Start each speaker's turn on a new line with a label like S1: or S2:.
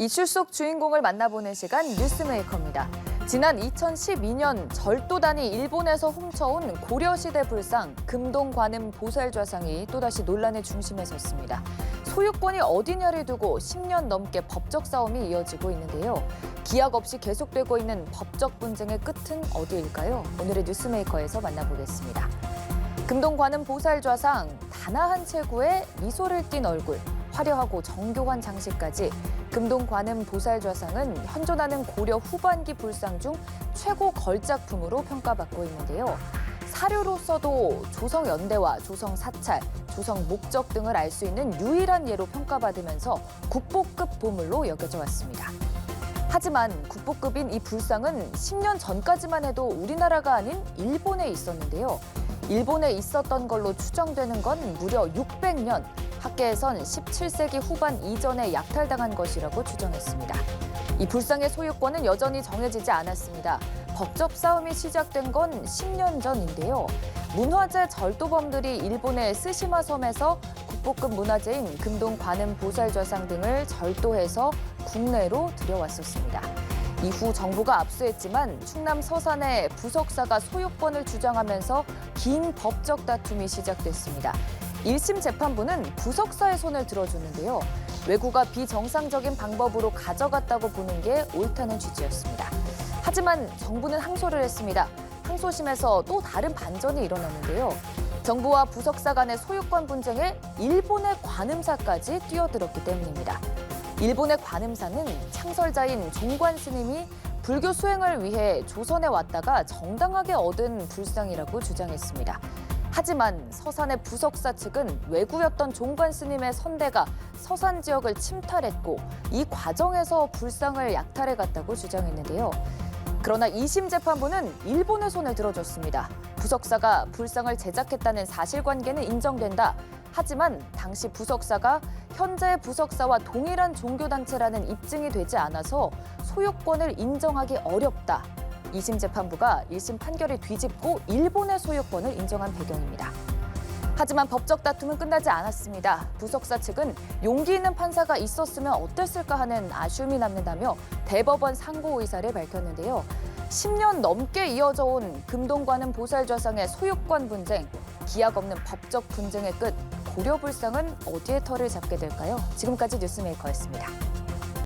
S1: 이슈 속 주인공을 만나보는 시간 뉴스메이커입니다. 지난 2012년 절도단이 일본에서 훔쳐온 고려시대 불상 금동관음 보살좌상이 또다시 논란의 중심에 섰습니다. 소유권이 어디냐를 두고 10년 넘게 법적 싸움이 이어지고 있는데요. 기약 없이 계속되고 있는 법적 분쟁의 끝은 어디일까요? 오늘의 뉴스메이커에서 만나보겠습니다. 금동관음 보살좌상, 단아한 체구에 미소를 띤 얼굴, 화려하고 정교한 장식까지 금동관음 보살좌상은 현존하는 고려 후반기 불상 중 최고 걸작품으로 평가받고 있는데요. 사료로서도 조성 연대와 조성 사찰, 조성 목적 등을 알 수 있는 유일한 예로 평가받으면서 국보급 보물로 여겨져 왔습니다. 하지만 국보급인 이 불상은 10년 전까지만 해도 우리나라가 아닌 일본에 있었는데요. 일본에 있었던 걸로 추정되는 건 무려 600년, 학계에선 17세기 후반 이전에 약탈당한 것이라고 추정했습니다. 이 불상의 소유권은 여전히 정해지지 않았습니다. 법적 싸움이 시작된 건 10년 전인데요. 문화재 절도범들이 일본의 스시마 섬에서 국보급 문화재인 금동관음 보살좌상 등을 절도해서 국내로 들여왔었습니다. 이후 정부가 압수했지만 충남 서산의 부석사가 소유권을 주장하면서 긴 법적 다툼이 시작됐습니다. 1심 재판부는 부석사의 손을 들어주는데요. 외구가 비정상적인 방법으로 가져갔다고 보는 게 옳다는 취지였습니다. 하지만 정부는 항소를 했습니다. 항소심에서 또 다른 반전이 일어났는데요. 정부와 부석사 간의 소유권 분쟁에 일본의 관음사까지 뛰어들었기 때문입니다. 일본의 관음사는 창설자인 종관 스님이 불교 수행을 위해 조선에 왔다가 정당하게 얻은 불상이라고 주장했습니다. 하지만 서산의 부석사 측은 외구였던 종관 스님의 선대가 서산 지역을 침탈했고 이 과정에서 불상을 약탈해 갔다고 주장했는데요. 그러나 2심 재판부는 일본의 손을 들어줬습니다. 부석사가 불상을 제작했다는 사실관계는 인정된다. 하지만 당시 부석사가 현재 부석사와 동일한 종교단체라는 입증이 되지 않아서 소유권을 인정하기 어렵다. 2심 재판부가 1심 판결을 뒤집고 일본의 소유권을 인정한 배경입니다. 하지만 법적 다툼은 끝나지 않았습니다. 부석사 측은 용기 있는 판사가 있었으면 어땠을까 하는 아쉬움이 남는다며 대법원 상고 의사를 밝혔는데요. 10년 넘게 이어져 온 금동관음 보살좌상의 소유권 분쟁, 기약 없는 법적 분쟁의 끝, 고려불상은 어디에 털을 잡게 될까요? 지금까지 뉴스메이커였습니다.